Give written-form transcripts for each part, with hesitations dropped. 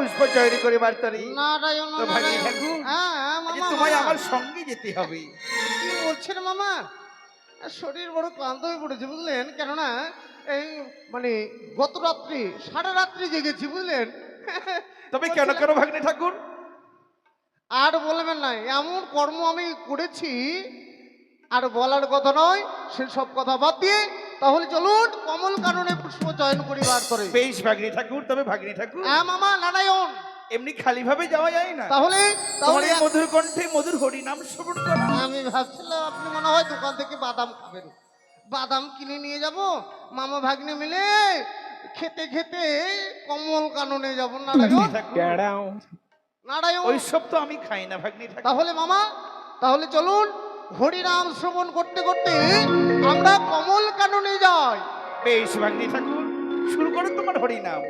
পুষ্প চয়ন করিবার তরে নারায়ণ তো ভাগ্নে নারায়ণ। ঠাকুর হ্যাঁ হ্যাঁ, আজ মামা তোমায় মামা। আমার সঙ্গে যেতে হবে। কি বলছেন মামা? শরীর বড় ক্লান্ত হয়ে পড়েছে বুঝলেন, কেননা এই মানে গত রাত্রি সারা রাত্রি জেগেছি বুঝলেন। তবে কেন কেন ভাগ্নে ঠাকুর? আর বলবেন না, এমন কর্ম আমি করেছি আর বলার কথা নয়, সে সব কথা বাদ দিয়ে তাহলে চলুন কমল কাননে পুষ্প চয়ন করিবার করে। বেশ ভাগ্নে ঠাকুর, তবে ভাগ্নে ঠাকুর হ্যাঁ মামা নারায়ণ। এমনি খালি ভাবে যাওয়া যায় না। তাহলে তোমার তাহলে এই মধুর কণ্ঠে মধুর হরি নাম শ্রবণ করা। আমি ভাবছিলাম আপনি মনে হয় দোকান থেকে বাদাম খাবেন, বাদাম কিনে নিয়ে যাব, মামা ভাগ্নে মিলে খেতে খেতে কমল কাননে যাব। নারায়ণ নারায়ণ। ওইসব তো আমি খাই না ভাগ্নে ঠাকুর। তাহলে মামা তাহলে চলুন হরিনাম শ্রবণ করতে করতে আমরা কমল কাননে যাই। বেশ ভাগ্নে ঠাকুর, শুরু করো তোমার হরি নাম।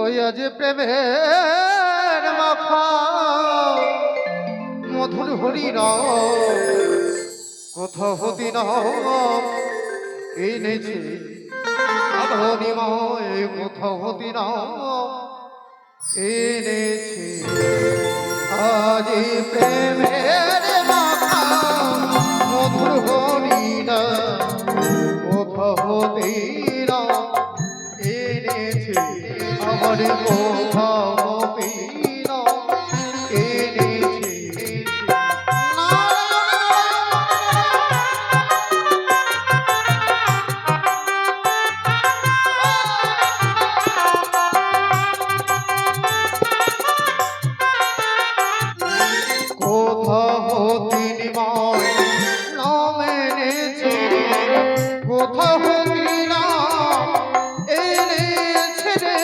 ওই আজ প্রেমের মাখা মধুর হরিনাম কোথাও হতি না এনেছে ধনিময়, কোথাও হতি না এনেছে আজ প্রেমের মাখা মধুর হরিনাম কোথাও হতি না এনেছে আমার কোথাও হতি না এনেছে। কোথাও হতি নিময় নাম এনেছে, কোথাও হতি না এনেছে রে।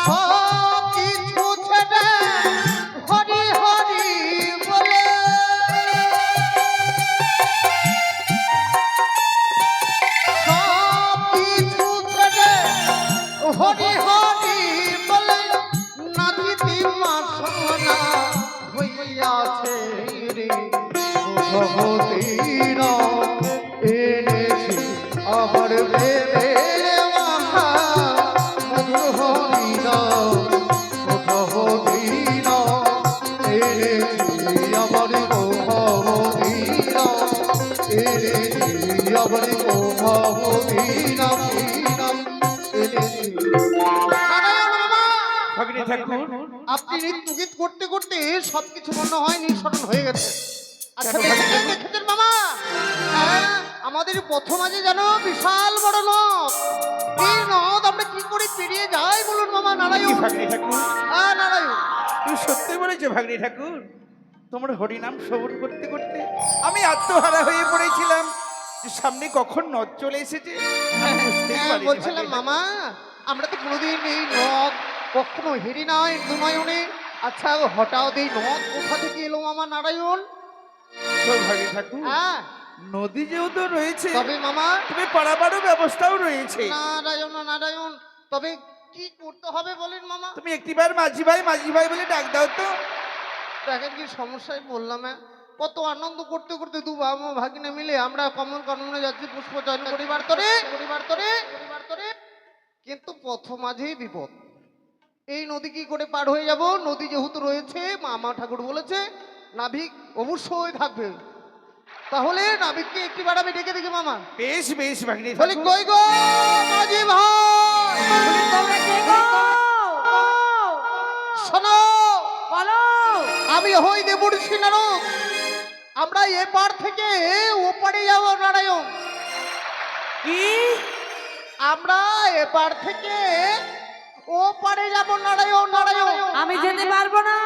সব কিছু ছেড়ে হরি হরি বলে, সব কিছু ছেড়ে হরি হরি বলে নাচিতি মা সোনা হইয়াছে রে ভগবতী না এনেছে আমার প্রেমের মাখা মধুর হরি না ভগবতী না এনেছে আমার ভগবতী না এনেছে আমার ভগবতী না এনেছে। নারায়ণ মামা, ভাগ্নে ঠাকুর আপনি নৃত্য গীত করতে করতে সবকিছু মনে হয় নিঃসরণ হয়ে গেছে। আচ্ছা কেন ভাই? দেখেছেন মামা, হ্যাঁ, আমাদের প্রথমাজে যেন বিশাল বড় নদ, এই নদ আমরা কি করে পেরিয়ে যাই বলুন মামা? কি নারায়ণ ভাগ্নে ঠাকুর, হ্যাঁ নারায়ণ। তুমি সত্যি বলেছো ভাগ্নে ঠাকুর। তোমার হরি নাম শ্রবণ করতে করতে আমি আত্মহারা হয়ে পড়েছিলাম যে সামনে কখন নদ চলে এসেছে আমি বুঝতেই হ্যাঁ, পারিনি বলছিলাম ভাগ্নে মামা আমরা তো কোনোদিন এই নদ কখনো হেরি নাই দুনয়নে। আচ্ছা হঠাৎ এই নদ কোথা থেকে এলো মামা? নারায়ণ ঠাকুর। ভাগ্নে ঠাকুর হ্যাঁ, নদী যেহেতু রয়েছে তবে মামা তবে পারাবারও ব্যবস্থাও রয়েছে। নারায়ণ নারায়ণ, তবে কি করতে হবে বলেন মামা? তুমি একটিবার মাঝি ভাই বলে ডাক দাও তো। দেখেন কি সমস্যায় বললাম, কত আনন্দ করতে করতে দু বাবা ভাগিনে মিলে আমরা কমল কাননে যাচ্ছি পুষ্প চয়ন করিবার তরে করিবার তরে করিবার তরে, কিন্তু প্রথম মাঝেই বিপদ। এই নদী কি করে পার হয়ে যাব? নদী যেহেতু রয়েছে, মামা ঠাকুর বলেছে নাবিক অবশ্যই থাকবে। তাহলে নাবিককে একটিবার আমি ডেকে দেখি মামা। বেশ বেশ ভাগ্নে বলি ঠাকুর। কই গো মাঝি ভাই, বলি তোমরা কে গো? শোনো বলো। আমি হই দেবর্ষি নারদ, আমরা এপার থেকে ওপারে যাব। নারায়ণ কি? আমরা এপার থেকে ওপারে যাব। নারায়ণ নারায়ণ। আমি যেতে পারবো না।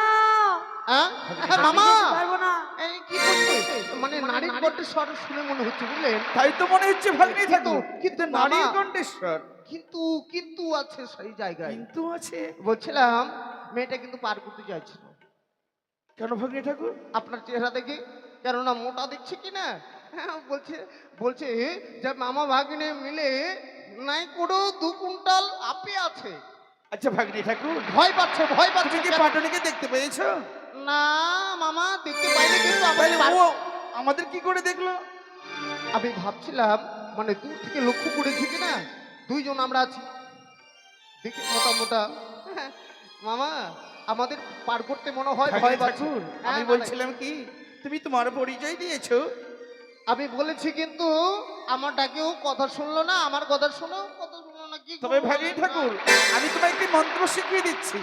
হ্যাঁ? হ্যাঁ, আমি মামা যেতে পারবো না। এই কি করছে? মানে নারীর কণ্ঠের স্বর শুনে মনে হচ্ছে বুঝলেন, তাই তো মনে হচ্ছে ভাগ্নে ঠাকুর, কিন্তু নারীর মামা, কণ্ঠেশ্বর কিন্তু কিন্তু আছে সেই জায়গায়। কিন্তু আছে। বলছিলাম মেয়েটা কিন্তু পার করতে চাইছে না। কেন ভাগ্নে ঠাকুর? আপনার চেহারা দেখে, কেননা মোটা দেখছে কি না, হ্যাঁ, বলছে বলছে যে মামা ভাগ্নে মিলে নাই কোনো 2 কুইন্টাল আপে আছে। আচ্ছা ভাগ্নে ঠাকুর, ভয় পাচ্ছে ভয় তুমি পাচ্ছে। কি পাটনিকে দেখতে পেয়েছো? না মামা দেখতে পাইনি, কিন্তু তাহলে আমাদের ও আমাদের কি করে দেখলো? আমি ভাবছিলাম মানে দূর থেকে লক্ষ্য করেছি কি না দুইজন আমরা আছি দেখি মোটা মোটা। মামা আমাদের পার করতে মনে হয় ভয় পাচ্ছে। ঠাকুর, হ্যাঁ, আমি না, বলছিলাম কি, তুমি তোমার পরিচয় দিয়েছো, আমি বলেছি কিন্তু আমার ডাকেও কথা শুনলো না, আমার কথা শুনেও কথা শুনলো না, কি তবে করবো ভাগ্নি বলেন? ঠাকুর আমি তোমায় একটি মন্ত্র শিখিয়ে দিচ্ছি।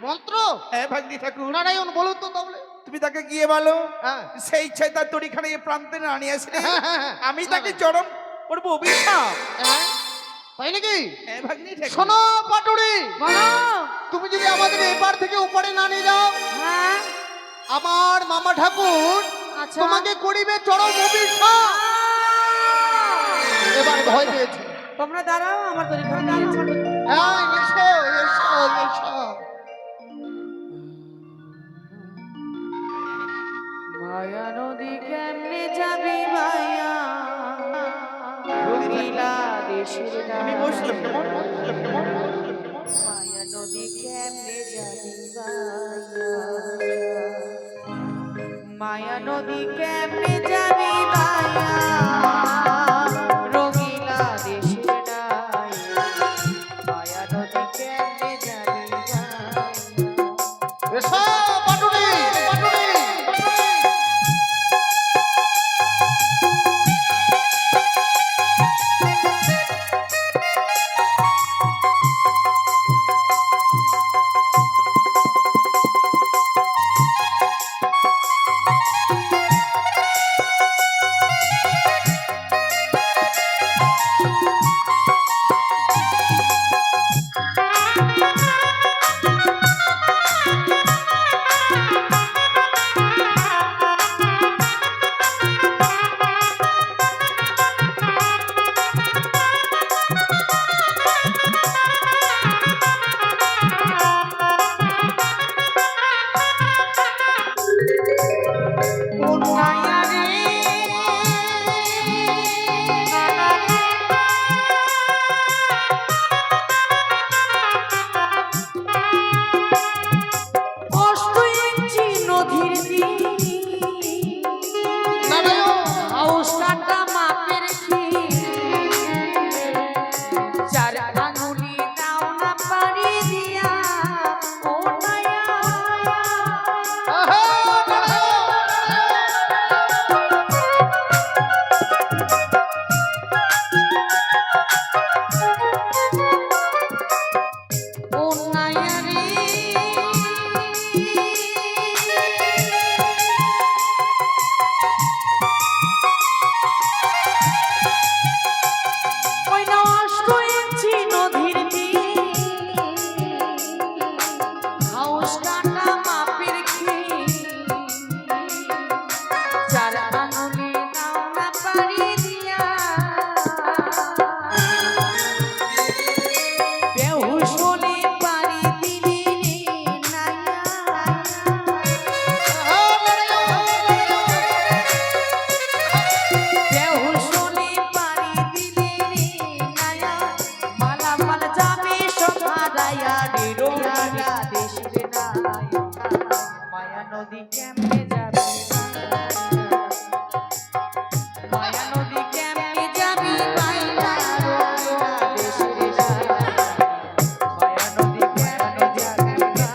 মন্ত্র? হ্যাঁ ভাগ্নি ঠাকুর, নারায়ণ বলুন তো তাহলে। তুমি তাকে গিয়ে বলো হ্যাঁ সেই ইচ্ছায় তার তরিখানে এই প্রান্তে না নিয়ে আসলে হ্যাঁ, হ্যাঁ, হ্যাঁ। আমি তাকে চরম করবো অভিশাপ। হ্যাঁ, তাই নাকি? হ্যাঁ ভাগ্নি ঠাকুর, শোনো পাটুরি, বলো। তুমি যদি আমাদের এপার থেকে ওপারে না নিয়ে যাও, হ্যাঁ, আমার মামা ঠাকুর আচ্ছা। তোমাকে করিবে চরম অভিশাপ। এবার ভয় পেয়েছে। তোমরা দাঁড়াও, আমার তরিখানে নিয়েছো। হ্যাঁ এসো এসো এসো। মায়া নদী কেমনে যাবি ভাইয়া, রঙিলা দেশের আমি বসলাম কেমন? মায়া নদী কেমনে যাবি ভাইয়া, মায়া নদী কেমনে যাবি ভাইয়া, রঙিলা দেশের ডাইয়া, মায়া নদী কেমনে যাবি ভাইয়া। এসো পাটুরি পাটুরি। মায়া রে, অষ্ট ইঞ্চি নদীর তীর, নারায়ণ হাউস কাটা মাপের ক্ষীর, চার আঙুলি নাও না পারি দিয়া, ও নায়া। আহা, নারায়ণ। ও নায়া রে, ওই না অষ্ট ইঞ্চি নদীর তীর, হাউস কাটা মাপের ক্ষীর, চার আঙুলি নাও না পারি দিয়া, বেহুশ হলে পারি দিলি রে নায়া। আহা, নারায়ণ। বেহুশ হলে পারি দিলি রে নায়া, মালামাল যাবে সব হারাইয়া রে রঙিলা দেশের নায়া, মায়া নদী কেমনে যাবে মায়া নদী কেমনে যাবি বাইনা, রঙিলা দেশের নায়া, মায়া নদী কেমনে যাবি বাইনা,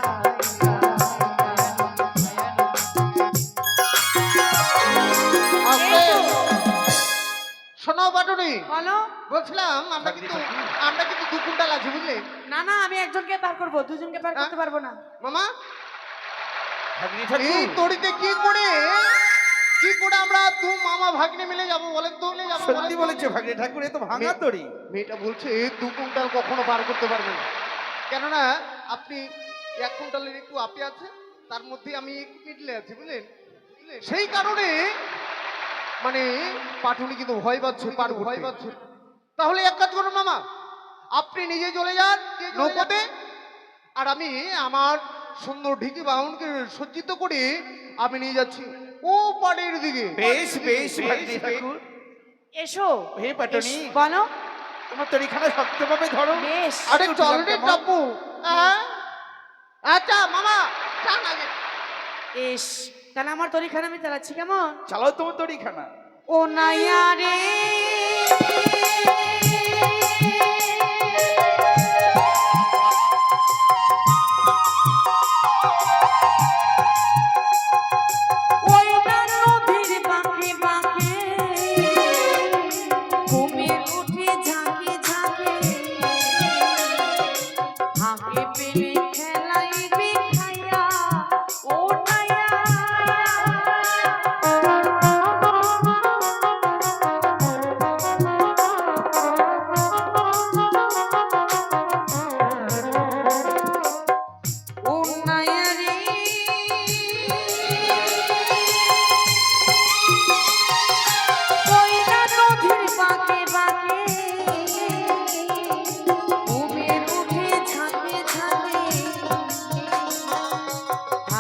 আস্তে। শোনো পাটুরি, বলো। বলছিলাম আমরা কিন্তু দু কুইন্টাল আছি বুঝলে না না, আমি একজনকে পার করবো, দুজনকে পার করতে পারবো না। মামা। ভাগ্নি এই ঠাকুর তড়িতে কি করে আমরা দু মামা ভাগ্নে মিলে যাবো বলেন তো? সত্যি বলেছো ভাগ্নি ঠাকুর, এ তো ভাঙা তরি। মেয়েটা বলছে দু কুইন্টাল কখনো পার করতে পারবে না, কেননা আপনি এক কুইন্টালের একটু আপে আছে, তার মধ্যে আমি একটু মিডলে আছি বুঝলেন, সেই কারণে মানে পাটুনি কিন্তু ভয় পাচ্ছে, ভয় পাচ্ছে। তাহলে এক কাজ করুন মামা, আপনি নিজে চলে যান নৌকোতে, আর আমি আমার সুন্দর ঢিকি বাহনকে সজ্জিত করে আমি নিয়ে যাচ্ছি ও পাড়ের দিকে। বেশ বেশ ভাগ্নি ঠাকুর, এসো। হে পাটনি, বলো। তোমার তরিখানা শক্তভাবে ধরো। বেশ। আরে আমি চল উঠলাম রে কেমন? টাপু। আচ্ছা মামা চান আগে। এস তাহলে আমার তরিখানা আমি চালাচ্ছি কেমন? চালাও তোমার তরিখানা। ও নাইয়া রে ওই না নদীর বাঁকে বাঁকে ঘুমিয়ে উঠে ঝাঁকে ঝাঁকে হাঁকে পেলে খেলাইবে খাইয়া ও নাইয়া ও নাইয়া রে ওই না নদীর বাঁকে বাঁকে ঘুমের উঠে ঝাঁকে ঝাঁকে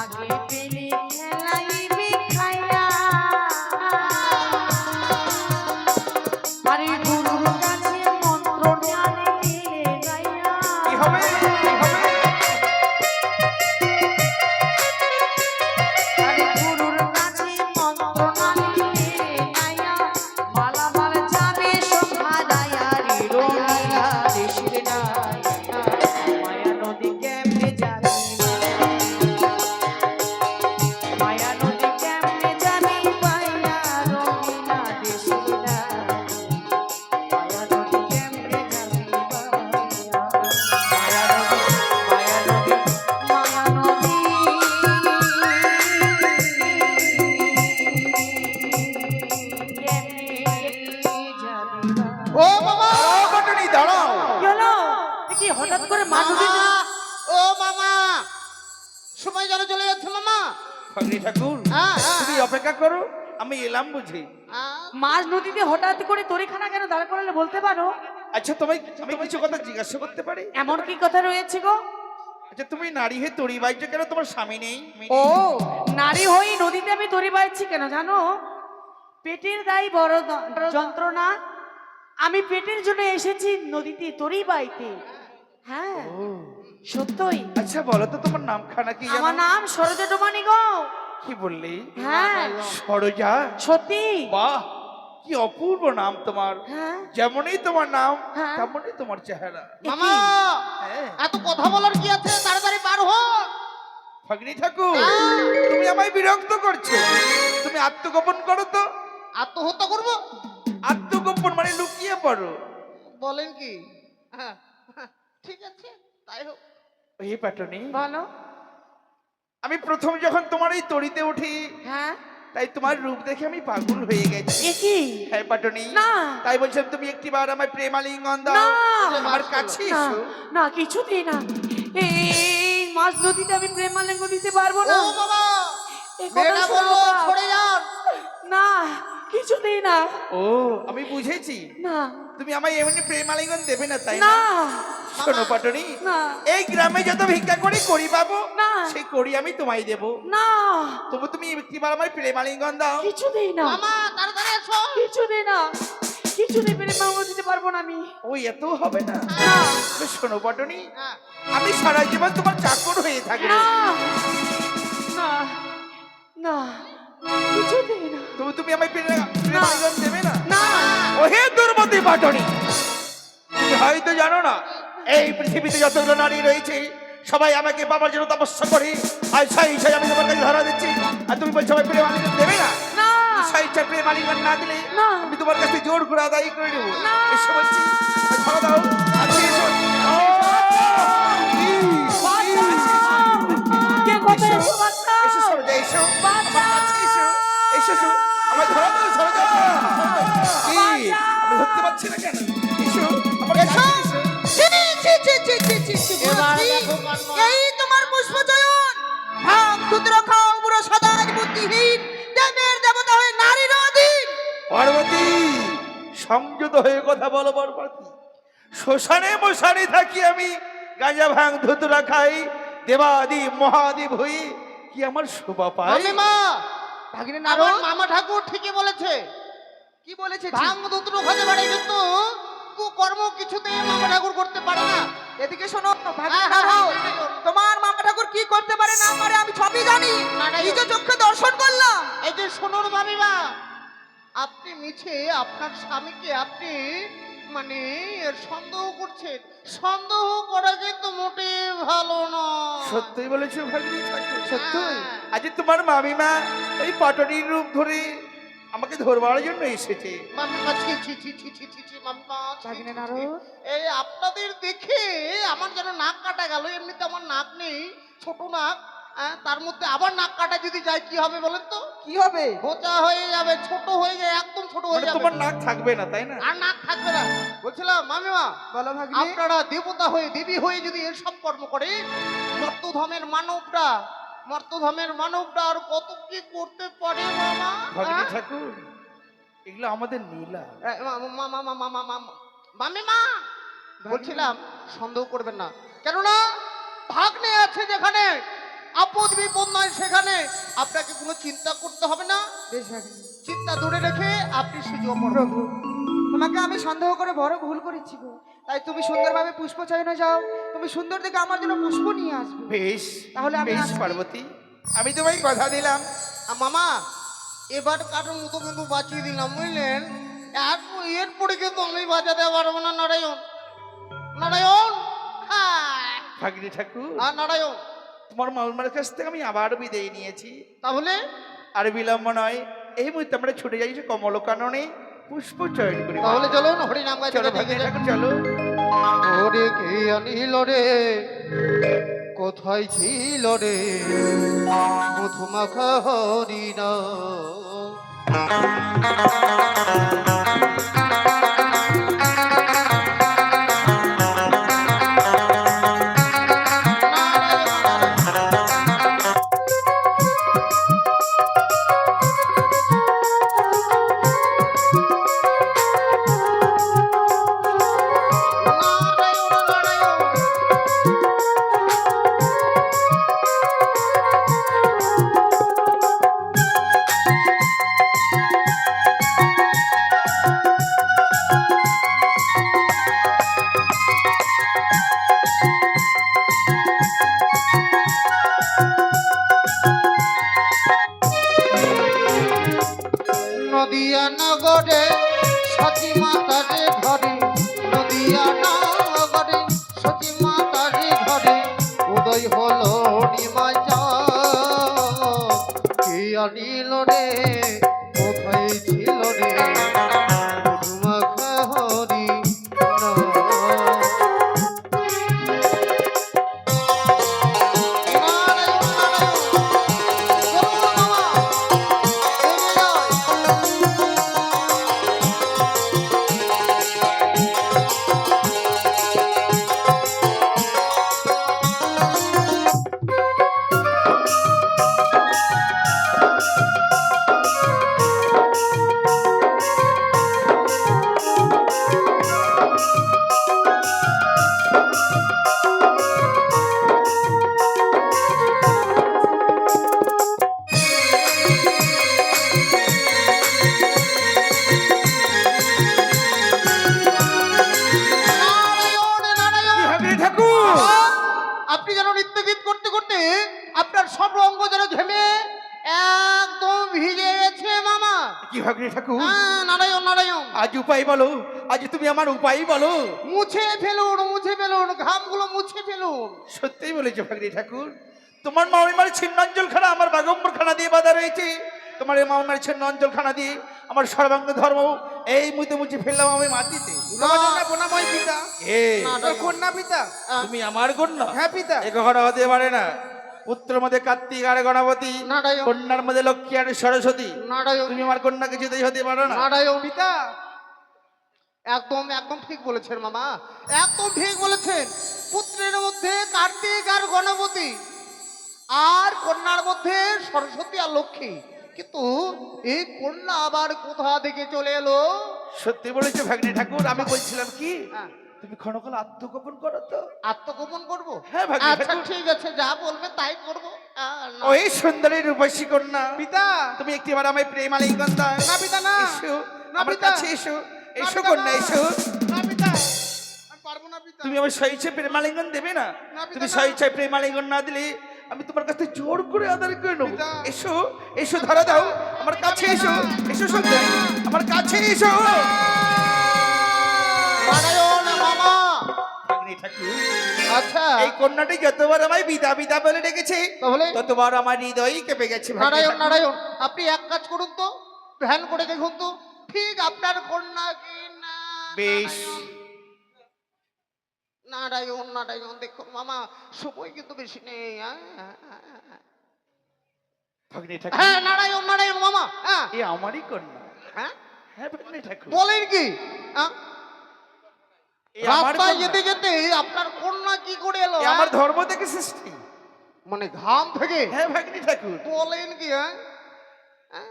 আগে পেলে খেলাইবে খাইয়া আরে গুরুর কাছে মন্ত্র জানে দিলে গাইয়া কি হবে কি হবে? আরে গুরুর কাছে মন্ত্র না নিলে গাইয়া মালা মালা যাবে সন্ধ্যাদায়া রে রোনীলা দেশের নাই মায়া নদী কেমনে যাবি মায়া নদী কেমনে যাবি পাইয়া রোনীলা দেশের নাই মায়া নদী কেমনে যাবি পাইয়া মায়া নদী মায়া নদী ও মামা দাঁড়াও পাটনি, দাঁড়াও। কি হঠাৎ করে মানুষ মামা, ও মামা সময় যেন চলে যাচ্ছে মামা। ভাগ্নি ঠাকুর, হ্যাঁ, হ্যাঁ, তুমি অপেক্ষা করো, আমি এলাম বুঝি। হ্যাঁ। মাঝ নদীতে হঠাৎ করে তরিখানা কেন দাঁড় করালে বলতে পারো? আচ্ছা তোমায় আমি কিছু কথা জিজ্ঞাসা করতে পারি? এমন কি কথা রয়েছে গো? আচ্ছা তুমি নারী হয়ে তরি বাইছো কেন? তোমার স্বামী নেই? ও নারী হই নদীতে আমি তরি বাইছি কেন জানো? পেটের দায় বড় যন্ত্রণা, আমি পেটের জন্য এসেছি নদীতে তরি বাইতে। হ্যাঁ ও, সত্যই। আচ্ছা বলো তো তোমার নাম খানা কি আমার জানো? নাম সরোজা ডোমানি গো। কি বললি? হ্যাঁ সরোজা? সত্যি। বাহ, কি অপূর্ব নাম তোমার। হ্যাঁ যেমনই তোমার নাম হ্যাঁ। তেমনই তোমার চেহারা। মামা হ্যাঁ। এত কথা বলার কি আছে, তাড়াতাড়ি বার হ। ভাগ্নি ঠাকুর, তুমি আমায় বিরক্ত করছো। তুমি আত্মগোপন করো তো। আত্মহত্যা করবো? আত্মগোপন মানে লুকিয়ে পড়ো। বলেন কি? হ্যাঁ, হ্যাঁ, ঠিক আছে তাই হোক। এই পাটনি, বলো। আমি প্রথম যখন তোমার এই তরিতে উঠি, হ্যাঁ তাই তোমার রূপ দেখে আমি পাগল হয়ে গেছি। এ কি? হ্যাঁ পাটনি, না। তাই বলছিলাম তুমি একটিবার আমার প্রেমালিঙ্গন দাও। না। আমার কাছে না এসো। না কিছুতেই না। এই মাছ নদীতে আমি প্রেমালিঙ্গ দিতে পারবো ও না। মামা এই কথা মেয়েটা শোনো বললো বাবা। সরে যান। না কিছুতেই না। ও, আমি বুঝেছি না তুমি আমায় এমনি প্রেমালিঙ্গন দেবে না, তাই না না? শোনো পাটনি, না এই গ্রামে যত ভিক্ষা করি পাবো না। সেই করি আমি তোমায় দেবো। না তবু তুমি একটিবার আমার প্রেমালিঙ্গন দাও। কিছুতেই না। মামা তাড়াতাড়ি এসো। কিছুতেই না। কিছুতেই প্রেমালিঙ্গ দিতে পারবো না আমি। ওই এত হবে না। না তবে শোনো পাটনি, হ্যাঁ। আমি সারা জীবন তোমার চাকর হয়ে থাকবো। না না না কিছুতেই না। তবু তুমি আমায় প্রেমালিঙ্গন দেবে না? না ওহে দুর্মতি পাটনি, তুমি হয়তো জানো না এই পৃথিবীতে যতগুলো নারী রয়েছে সবাই আমাকে বাবার জন্য তপস্যা করে, আর সেই ইচ্ছায় আমি তোমার কাছে ধরা দিচ্ছি, আর তুমি বলছো আমায় প্রেমালিঙ্গন দেবে না? না সেই ইচ্ছায় প্রেমালিঙ্গন না দিলে না। আমি তোমার কাছে জোর করে আদায় করে নেবো। না। এসো বলছি, ধরা দাও। আচ্ছা, এসো। ও, কি? কে কোথায় এসো বাচ্চা? এসো সরোজা, এসো। বাচ্চা! আমার কাছে এসো। এসো, এসো। আমায় ধরা দাও, সরোজা। কি? বাচ্চা! আমি ধরতে পারছি না কেন? এসো, আমার কাছে এসো। এবার দেখো কান্না। এই তোমার পুষ্পচয়ন ভাঙ পুত্র খাও বুড়ো সদাই বুদ্ধিহীন দেবের দেবতা হয়ে নারীর অধীন। পার্বতী, সংযত হয়ে কথা বলো পার্বতী। শ্মশানে মশানে থাকি আমি, গাঁজা ভাঙ ধুতুরা খাই, দেবাদি মহাদেব হয়ে কি আমার শোভা পায়? মামিমা ভাগিনী আমার নারদ মামা ঠাকুর ঠিকই বলেছে। কি বলেছে? ভাঙ দুটো হতে পারে কিন্তু কিন্তু কর্ম কিছুতেই মামা ঠাকুর করতে পারে না। এদিকে শোনো ভাগ্নে হ্যাঁ, হ্যাঁ, ঠাকুর, হ্যাঁ। তোমার মামা ঠাকুর কি করতে পারে না পারে আমি সবই জানি, না, না, নিজ চোখে দর্শন করলাম। এই যে শুনুন মামিমা, আপনি মিছে আপনার স্বামীকে আপনি মানে সন্দেহ করছেন। সন্দেহ করা কিন্তু মোটে ভালো নয়। সত্যই বলেছো ভাগ্নি ঠাকুর, সত্যই। হ্যাঁ। আজ তোমার মামিমা ওই পাটনির রূপ ধরে আমাকে ধরবার জন্য এসেছে। মামিমা ছি ছি ছি ছি ছি ছি ছি মামিমা ছি, ভাগ্নে ছি, ছি। নারদ। এই আপনাদের দেখে আমার যেন নাক কাটা গেল। এমনিতে আমার নাক নেই, ছোট নাক। তার মধ্যে আবার নাক কাটা যদি যায় কি হবে বলেন তো? কি হবে? বোচা হয়ে যাবে, ছোট হয়ে যায়, একদম ছোট হয়ে মানে যাবে। তোমার নাক থাকবে না, তাই না? আর নাক থাকবে না। বলছিলাম মামিমা, বলো ভাগ্নে। আপনারা দেবতা হয়ে দেবী হয়ে যদি এসব কর্ম করে, মর্তধামের মানবরা আর কত কি করতে পারে মামা? ভাগ্নি ঠাকুর, এগুলো আমাদের নীলা। মামিমা বলছিলাম সন্দেহ করবেন না, কেননা ভাগ্নে আছে যেখানে আপদ বিপদ নয় সেখানে আপনাকে কোনো চিন্তা করতে হবে না। বেশ ভাগ্নে। চিন্তা দূরে রেখে আপনি সুযোগ প্রভু, তোমাকে আমি সন্দেহ করে বড় ভুল করেছি গো, তাই তুমি সুন্দরভাবে পুষ্প চাইনে যাও, তুমি সুন্দর দেখে আমার জন্য পুষ্প নিয়ে আসবে। বেশ, তাহলে আমি বেশ আসছি। পার্বতী, আমি তোমায় কথা দিলাম। মামা এবার কারোর মতো কিন্তু বাঁচিয়ে দিলাম বুঝলেন। এরপরে কিন্তু আমি বাঁচাতে পারবো না। নারায়ণ নারায়ণ ভাগ্নি ঠাকুর, আর নারায়ণ। তোমার মামার কাছ থেকে আমি আবার বিদায় নিয়েছি। তাহলে আর বিলম্ব নয়, এই মুহূর্তে আমরা ছুটে যাই কমলকাননে পুষ্প চয়ন করি। তাহলে চলুন হরি নাম গাইতে চলো গাইতে ভাগ্নি এগিয়ে যাই। ঠাকুর, চলো। ওরে কে আনিল রে, কোথায় ছিল রে মধুমাখা হরিণা। নদিয়া নগরে সতী মাতারে ঘরে, নদিয়া নগরে সতী মাতারে ঘরে উদয় হলো নিমাচাঁদ। কে আনিল রে, কোথায় ছিল রে মধুমাখা হরিণা। নারায়ণ নারায়ণ, চলুন মামা, এগিয়ে যাই। নারায়ণ নারায়ণ। ভাগ্নি ঠাকুর, আপনি যেন নৃত্য গীত করতে করতে আপনার সব অঙ্গ যেন ঘেমে একদম ভিজে গেছে মামা। কি ভাগ্নি ঠাকুর, নারায়ণ নারায়ণ। আজ উপায় বলো, আজ তুমি আমার উপায় বলো। মুছে ফেলুন মুছে ফেলুন, ঘামগুলো মুছে ফেলুন। সত্যিই বলেছো ভাগ্নি ঠাকুর, তোমার মামিমার ছিন্নাঞ্চল খানা আমার বাগম্বর খানা দিয়ে বাঁধা রয়েছে। তোমার এই মামিমার ছিন্নাঞ্চল খানা দিয়ে আমার সর্বাঙ্গ ধর্ম এই মুহূর্তে মুছে ফেললাম আমি মাটিতে। বোনাময় পিতা। এ তোর কন্যা পিতা, তুমি আমার কন্যা? হ্যাঁ পিতা। এ কখনো হতে পারে না। পুত্রের মধ্যে কার্তিক আর গণপতি, নারায়ণ কন্যার মধ্যে লক্ষ্মী আর সরস্বতী। নারায়ণ তুমি আমার কন্যা কিছুতেই হতে পারো না। নারায়ণ পিতা। একদম একদম ঠিক বলেছেন মামা, একদম ঠিক বলেছেন। পুত্রের মধ্যে কার্তিক আর গণপতি, আর কন্যার মধ্যে সরস্বতী আর লক্ষ্মী। কিন্তু এই কন্যা আবার কোথা থেকে চলে এলো? সত্যি বলেছো ভাগ্নি ঠাকুর, আমি বলছিলাম কি হ্যাঁ, তুমি ক্ষণকাল আত্মগোপন করো তো। আত্মগোপন করবো? হ্যাঁ ভাগ্নি আচ্ছা ঠাকুর। ঠিক আছে, যা বলবে তাই করবো। ওই সুন্দরী রূপসী কন্যা, পিতা তুমি একটিবার আমায় প্রেম আলিঙ্গন দাও। না পিতা না, এসো না আমার পিতা। কাছে, এসো না এসো পিতা, কন্যা, না। এসো। না পিতা। পিতা। তুমি আমার স্বইচ্ছায় প্রেমালিঙ্গন দেবে না? না, পিতা, তুমি না। স্বইচ্ছায় প্রেমালিঙ্গন না দিলে আমি তোমার কাছে জোর করে আদায় করে নেবো। পিতা। এসো এসো, ধরা দাও, আমার কাছে এসো, এসো সুন্দরী, আমার কাছে এসো। নারায়ণ মামা। ভাগ্নে ঠাকুর, আচ্ছা এই কন্যাটি যতবার আমায় বিদা বিদা বলে ডেকেছে তাহলে ততবার আমার হৃদয় কেঁপে গেছে। ভাগ্নে নারায়ণ ঠাকুর। নারায়ণ আপনি এক কাজ করুন তো, ধ্যান করে দেখুন তো ঠিক আপনার কন্যা কি না। বেশ। নারায়ণ নারায়ণ দেখুন মামা, সময় কিন্তু বেশি নেই। ভাগ্নে ঠাকুর, হ্যাঁ নারায়ণ নারায়ণ মামা। হ্যাঁ এ আমারই কন্যা। হ্যাঁ হ্যাঁ ভাগ্নে ঠাকুর, বলেন কি? হ্যাঁ? এ আমার রাস্তায় কন্যা। যেতে যেতে আপনার কন্যা কি করে এলো? এ আমার ধর্ম থেকে সৃষ্টি। মানে ঘাম থেকে? হ্যাঁ ভাগ্নে ঠাকুর, বলেন কি? হ্যাঁ হ্যাঁ?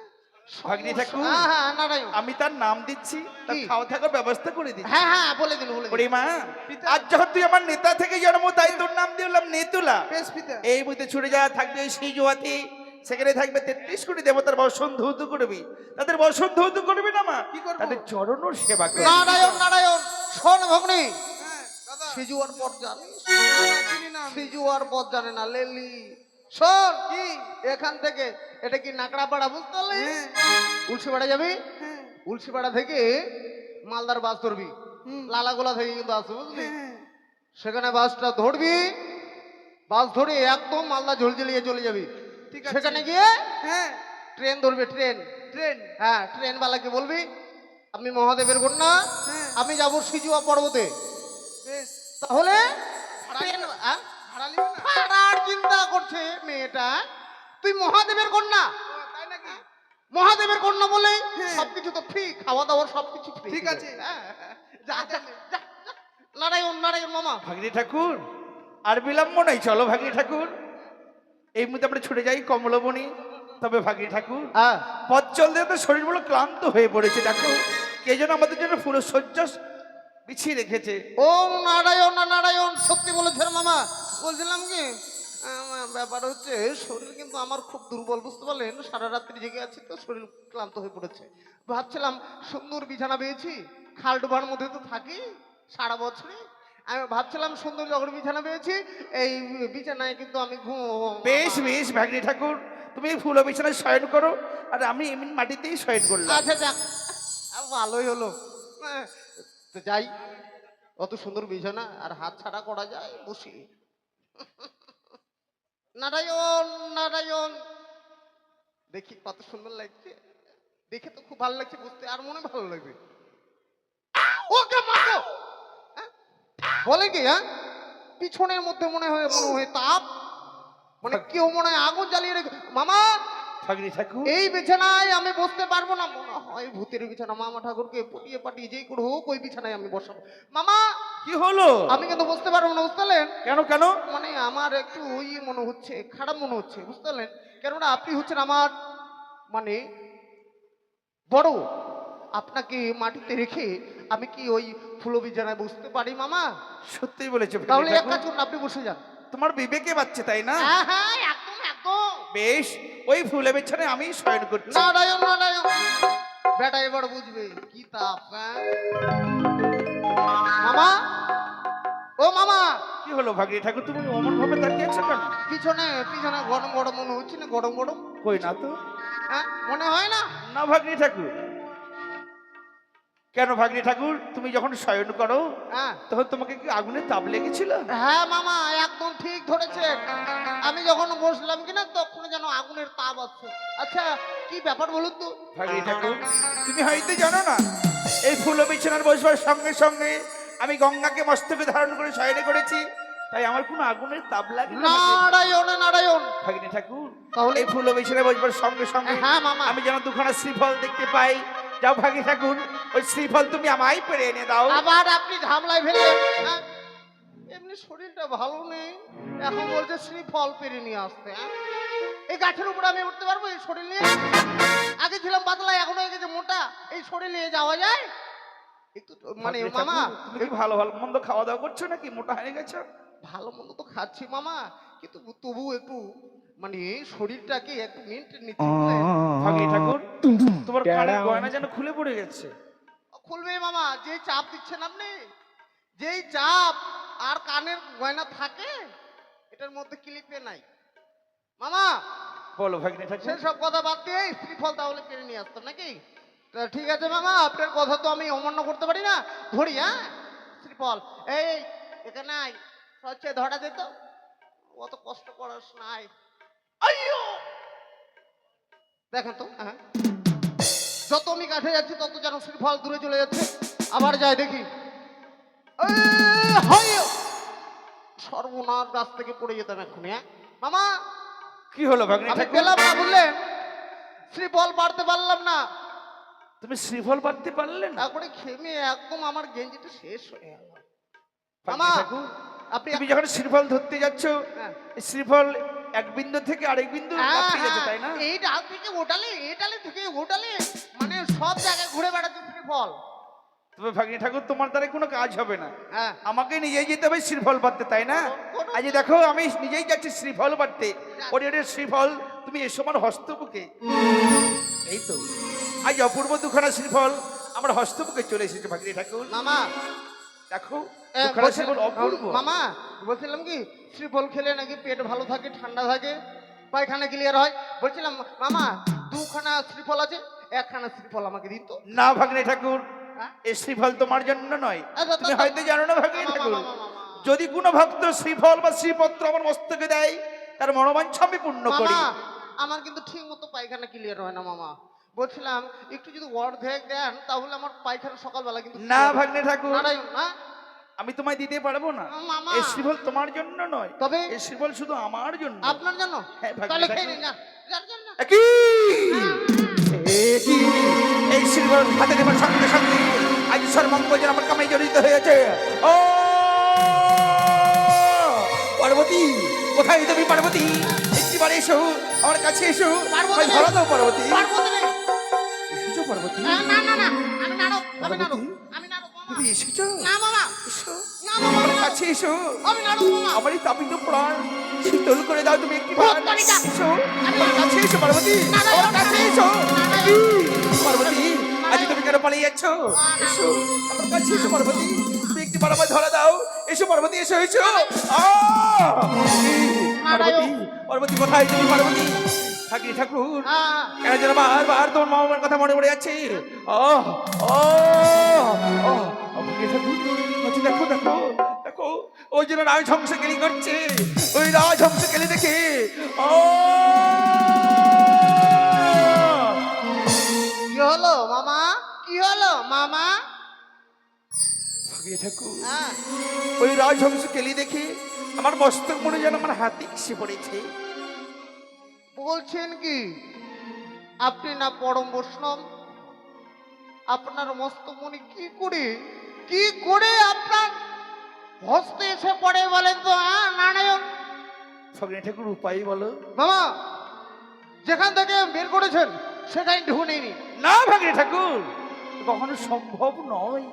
ভাগ্নে ঠাকুর, হ্যাঁ হ্যাঁ নারায়ণ। আমি তার নাম দিচ্ছি, তার কি? খাওয়া থাকার ব্যবস্থা করে দিচ্ছি। হ্যাঁ হ্যাঁ বলে দিন বলে ওরে দিন। মা, আজ যখন তুই আমার নেতা থেকে জন্ম, তাই তোর নাম দিলাম নেতুলা। বেশ পিতা। এই মধ্যে ছুটে যাওয়া থাকবে সেই জোয়াতি, সেখানে থাকবে 33 কোটি দেবতার বসন ধৌত করবি। তাদের বসন ধৌত করবি না মা, কি করবো? তাদের চরণ সেবা করবি। নারায়ণ নারায়ণ শোন ভগ্নি, সিজুয়ার পথ জানিস? সিজুয়ার পথ জানে না লেলি। শোন কি এখান থেকে, এটা কি নাকড়াপাড়া বুঝতে পারলি? উলসিপাড়া যাবি, উলসিপাড়া থেকে মালদার বাস ধরবি, লালাগোলা থেকে কিন্তু আসবে বুঝলি। সেখানে বাসটা ধরবি, বাস ধরে একদম মালদা ঝলঝলিয়ে চলে যাবি। সেখানে গিয়ে ট্রেন ধরবে, ট্রেন ট্রেন হ্যাঁ ট্রেনওয়ালাকে বলবি আমি মহাদেবের কন্যা, আমি যাব সিজুয়া পর্বতে। তাহলে ট্রেন- হ্যাঁ? ভাড়ার চিন্তা করছে মেয়েটা, তুই মহাদেবের কন্যা, মহাদেবের কন্যা বলে সবকিছু তো ফ্রি, খাওয়া দাওয়া সবকিছু ফ্রি। ঠিক আছে নারায়ণ নারায়ণ মামা। ভাগ্নে ঠাকুর, আর বিলম্ব নাই, চলো ভাগ্নে ঠাকুর। এই মুহূর্তে আমরা ছুটে যাই কমলবনি। তবে ভাগ্নে ঠাকুর, হ্যাঁ পথ চলতে তো শরীর বড় ক্লান্ত হয়ে পড়েছে। দেখো কে যেন আমাদের জন্য পুরো শয্যা বিছিয়ে রেখেছে। ওম নারায়ণ নারায়ণ। সত্যি বলেছেন মামা। বলছিলাম কি ব্যাপার হচ্ছে শরীর কিন্তু আমার খুব দুর্বল বুঝতে পারলেন, সারা রাত্রি জেগে আছি তো শরীর ক্লান্ত হয়ে পড়েছে। ভাবছিলাম সুন্দর বিছানা পেয়েছি, খালডোবার মধ্যে তো থাকি সারা বছরে, আমি ভাবছিলাম সুন্দর যখন বিছানা পেয়েছি এই বিছানায় কিন্তু আমি বেশ বেশ ভাগ্নে ঠাকুর, তুমি এই ফুল বিছানায় শয়ন করো, আর আমি এমনি মাটিতেই শয়ন করলাম। আচ্ছা যাক ভালোই হলো। তো যাই, অত সুন্দর বিছানা আর হাত ছাড়া করা যায়, বসি। নারায়ণ নারায়ণ, দেখি কত সুন্দর লাগছে, দেখে তো খুব ভালো লাগছে, বুঝতে আর মনে ভালো লাগবে। ওকে মারো। হ্যাঁ? বলে কি? হ্যাঁ পিছনের মধ্যে মনে হয় তাপ, মানে কেউ মনে হয় আগুন জ্বালিয়ে রেখে। মামা ভাগ্নে ঠাকুর, এই বিছানায় আমি বসতে পারবো না, মনে হয় ভূতের বিছানা। মামা ঠাকুরকে পটিয়ে পাটিয়ে যেই করে হোক ওই বিছানায় আমি বসাবো। মামা কি হলো? আমি কিন্তু বুঝতে পারবো না, বুঝতে পারলেন? কেন কেন? মানে আমার একটু ওই মনে হচ্ছে, খারাপ মনে হচ্ছে, বুঝতে পারলেন? কেননা আপনি হচ্ছেন আমার মানে বড়, আপনাকে মাটিতে রেখে আমি কি ওই ফুলো বিছানায় বসতে পারি মামা? সত্যিই বলেছো ভাগ্নে তাহলে এক ঠাকুর। কাজ করুন, আপনি বসে যান। তোমার বিবেকে বাচ্চা তাই না? হ্যাঁ হ্যাঁ একদম একদম। বেশ, ওই ফুলে বিছানায় আমি শয়ন করছি। নারায়ণ নারায়ণ। বেটা এবার বুঝবে কি তাপ। হ্যাঁ? মামা ও মামা, কি হলো ভাগ্নে ঠাকুর, তুমি অমন ভাবে তাকিয়েছো কেন? পিছনে পিছনে গরম গরম মনে হচ্ছে না? গরম গরম কই না তো। হ্যাঁ মনে হয় না? না ভাগ্নে ঠাকুর। কেন ভাগ্নে ঠাকুর, তুমি যখন শয়ন করো হ্যাঁ তখন তোমাকে কি আগুনের তাপ লেগেছিল? হ্যাঁ মামা একদম ঠিক ধরেছেন। আমি যখন বসলাম কিনা তখন যেন আগুনের তাপ আছে। আচ্ছা কি ব্যাপার বলুন তো? ভাগ্নে ঠাকুর, তুমি হয়তো জানো না, এই ফুল বিছানার বসবার সঙ্গে সঙ্গে আমি গঙ্গাকে মস্তকে ধারণ করে শয়নে করেছি, তাই আমার কোনো আগুনের তাপ লাগে না। নারায়ণ নারায়ণ। ভাগ্নে ঠাকুর, তাহলে? এই ফুল বিছানায় বসবার সঙ্গে সঙ্গে হ্যাঁ মামা। আমি যেন দুখানা শ্রীফল দেখতে পাই। যাও ভাগ্নে ঠাকুর, ওই শ্রীফল তুমি আমায় পেরে এনে দাও। আবার আপনি ঝামলায় ফেলে। হ্যাঁ? এমনি শরীরটা ভালো নেই, এখন বলছে শ্রীফল পেরে নিয়ে আসতে। হ্যাঁ? এই গাছের উপরে আমি উঠতে পারবো এই শরীর নিয়ে? আগে ছিলাম পাতলা, এখন হয়ে গেছে মোটা, এই শরীর নিয়ে যাওয়া যায়? একটু মানে ভাগ্নে মামা ঠাকুর, তুমি কি ভালো ভালো মন্দ খাওয়া দাওয়া করছো নাকি, মোটা হয়ে গেছো? ভালো মন্দ তো খাচ্ছি মামা, কিন্তু তবু একটু মানে শরীরটাকে একটু মেনটেন নিচ্ছি বুঝলেন? ভাগ্নে ঠাকুর, তোমার কানের গয়না যেন খুলে পড়ে গেছে। খুলবে মামা, যে চাপ দিচ্ছেন আপনি, যেই চাপ আর কানের গয়না থাকে এটার মধ্যে ক্লিপে নাই মামা। বলো ভাগ্নে ঠাকুর। সেসব কথা বাদ দিয়ে শ্রীফল তাহলে কিনে নিয়ে আসতাম নাকি? তা ঠিক আছে মামা, আপনার কথা তো আমি অমান্য করতে পারি না। ধরি হ্যাঁ শ্রীফল, এই এখানে আয়, হচ্ছে ধরা দিত, অত কষ্ট করাস নাই। আইয়ো দেখেন তো, হ্যাঁ যত আমি কাছে যাচ্ছি তত যেন শ্রীফল দূরে চলে যাচ্ছে। আবার যাই দেখি, সর্বনাশ, গাছ থেকে পড়ে যেতাম এক্ষুনি। হ্যাঁ মামা, কি হলো ভাগ্নে আমি ঠাকুর? পেলাম না বুঝলেন, শ্রীফল পারতে পারলাম না। তুমি শ্রীফল পারতে পারলে না? তারপরে খেমে একদম আমার গেঞ্জিটা শেষ হয়ে গেল। ভাগ্নে মামা, ঠাকুর, আপনি তুমি যখন শ্রীফল ধরতে যাচ্ছ, হ্যাঁ। এই শ্রীফল এক বিন্দু থেকে আরেক বিন্দু লাফিয়ে যাচ্ছে, তাই না? এই ডাল থেকে ওটালে, এই ডালে থেকে ওটালে, মানে সব জায়গায় ঘুরে বেড়াচ্ছে শ্রীফল। তবে ভাগ্নে ঠাকুর, তোমার দ্বারা কোনো কাজ হবে না। হ্যাঁ আমাকে নিজেই যেতে হবে শ্রীফল পারতে, তাই না? কোনো- আজ দেখো আমি নিজেই যাচ্ছি শ্রীফল পারতে। ওরে ওরে শ্রীফল, তুমি এসো আমার হস্তবুকে। এই তো আজ অপূর্ব দুখানা শ্রীফল আমার হস্তবুকে চলে এসেছে ভাগ্নে ঠাকুর। মামা, দেখো এ, দুখানা বলছিলাম- শ্রীফল অপূর্ব। মামা বলছিলাম কি, শ্রীফল খেলে নাকি পেট ভালো থাকে, ঠান্ডা থাকে, পায়খানা ক্লিয়ার হয়। বলছিলাম মামা, দুখানা শ্রীফল আছে, একখানা শ্রীফল আমাকে দিন তো। না ভাগ্নে ঠাকুর, হ্যাঁ? এই শ্রীফল তোমার জন্য নয়। আচ্ছা, তুমি তা- হয়তো জানো না ভাগ্নে মামা, ঠাকুর, মামা, মামা। যদি কোনো ভক্ত শ্রীফল বা শ্রীপত্র আমার মস্তকে দেয়, তার মনোবাঞ্ছা আমি পূর্ণ করি। মামা, আমার কিন্তু ঠিক মতো পায়খানা ক্লিয়ার হয় না মামা। বলছিলাম একটু যদি অর্ধেক দেন তাহলে আমার পায়খানা সকালবেলা কিন্তু না clear হয়। ভাগ্নে ঠাকুর, নারায়ণ, না আমি তোমায় দিতে পারবো না। মামা। এই শ্রীফল তোমার জন্য নয়, তবে এই শ্রীফল শুধু আমার জন্য। আপনার জন্য? হ্যাঁ, ভাগ্নে তাহলে ঠাকুর। খেয়ে নিন, যান, যান, যান, যান। কি? এই শ্রীফল হাতে নেবার সঙ্গে সঙ্গে আজ সর্বাঙ্গ যেন আমার কামাই জড়িত হয়েছে। ও পার্বতী, কোথায় তুমি পার্বতী? একটিবার এসো আমার কাছে, এসো। পার্বতী ভাই, ধরো দাও পার্বতী। পার্বতী নেই। এসেছো পার্বতী? না না না না, আমি নাড়ব, আমি নাড়ব, পার্বতী? আমি নাড়ব মামা। তুমি এসেছো? না মামা, এসো না মামা, আমার কাছে, এসো। আমি নাড়ব মামা। আমার এই তাপিত প্রাণ শীতল করে দাও তুমি একটি ভূত কলিকা। এসো আমার কাছে, এসো পার্বতী, না, না, আমার কাছে এসো। না, না, কি? পার্বতী, আজ তুমি কেন পালিয়ে যাচ্ছ? এসো আমার কাছে, এসো পার্বতী, তুমি একটি বার আমায় ধরা দাও। এসো পার্বতী, এসো, এসো। পার্বতী, পার্বতী, কোথায় তুমি পার্বতী? ঠাকুর ঠাকুর, হ্যাঁ। কেন যেন বারবার তোমার মা বাবার কথা মনে পড়ে যাচ্ছে। দেখো দেখো দেখো, ওই জন্য রাজহংস গেলি করছে, ওই রাজহংস গেলি দেখে কি হলো মামা, কি হলো মামা? ঠাকুর, হ্যাঁ ওই রাজহংস কেলি দেখে আমার মস্তক মনে যেন আমার হাতে এসে পড়েছে। বলছেন কি, আপনি না পরম বৈষ্ণব, আপনার মস্তকমণি কি করে আপনার হস্তে এসে পড়ে বলেন তো? হ্যাঁ নারায়ণ ভগিনী ঠাকুর, উপায় বলো। মামা, যেখান থেকে বের করেছেন সেখানে ঢুনেনি। না ভগিনী ঠাকুর, কখনো সম্ভব নয়।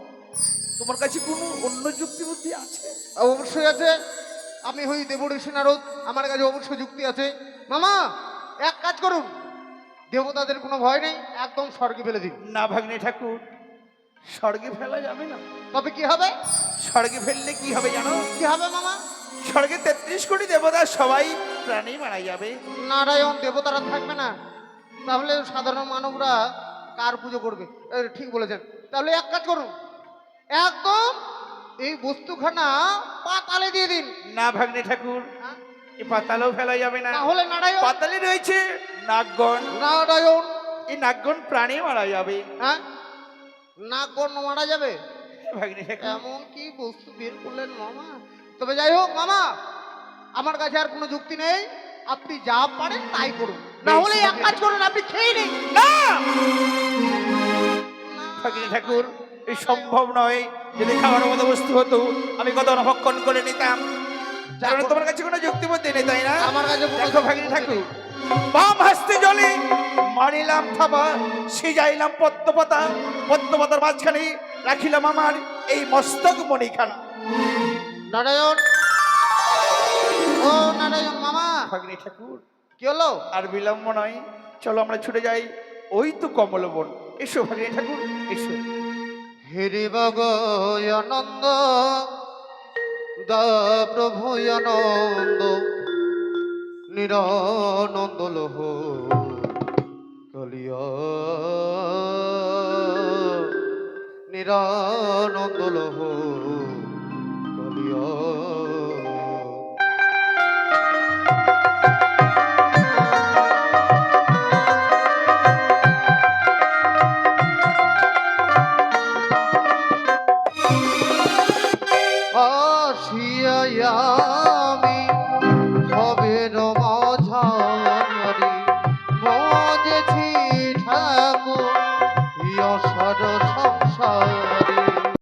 তোমার কাছে কোনো অন্য যুক্তি বুদ্ধি আছে? অবশ্যই আছে, আমি হই দেবঋষি নারদ, আমার কাছে অবশ্যই যুক্তি আছে। মামা, এক কাজ করুন, দেবতাদের কোনো ভয় নেই, একদম স্বর্গে ফেলে দিন। না ভাগ্নে ঠাকুর, স্বর্গে ফেলা যাবে না। তবে কি হবে? স্বর্গে ফেললে কি হবে জানো? কি হবে মামা? স্বর্গে 33 কোটি দেবতা সবাই প্রাণী মারা যাবে। নারায়ণ, দেবতারা থাকবে না, তাহলে সাধারণ মানবরা কার পুজো করবে? ঠিক বলেছেন। তাহলে এক কাজ করুন, একদম এই বস্তুখানা পাতালে দিয়ে দিন। না ভাগ্নে ঠাকুর, হ্যাঁ? এই পাতালেও ফেলা যাবে না। তাহলে নারায়ণ, পাতালে রয়েছে নাগগণ, নারায়ণ, এই নাগগণ প্রাণী মারা যাবে। হ্যাঁ নাগগণ মারা যাবে? ভাগ্নে ঠাকুর, এমন কি বস্তু বের করলেন মামা? তবে যাই হোক মামা, আমার কাছে আর কোনো যুক্তি নেই, আপনি যা পারেন তাই করুন। না হলে এক কাজ করুন, আপনি খেয়ে নিন। না ভাগ্নে ঠাকুর, এই সম্ভব নয়। যদি খাওয়ার মতো বস্তু হতো আমি কত ভক্ষণ করে নিতাম। কারণ তোমার কাছে কোনো যুক্তি বুদ্ধি নেই, তাই না? আমার কাছে কোনো দেখো ভাগ্নে ঠাকুর, বাম হাসতে জলে মারিলাম থাবা, সিজাইলাম পদ্মপাতা, পদ্মপাতার মাঝখানে রাখিলাম আমার এই মস্তক মণিখানা। নারায়ণ, ও নারায়ণ মামা, ভাগ্নে ঠাকুর, কি হলো? আর বিলম্ব নয়, চলো আমরা ছুটে যাই, ওই তো কমলবন। এসো ভাগ্নে ঠাকুর, এসো। হেরি বগ আনন্দ দা প্রভু আনন্দ নিরানন্দ লোহ কালিয়া নিরানন্দ লোহ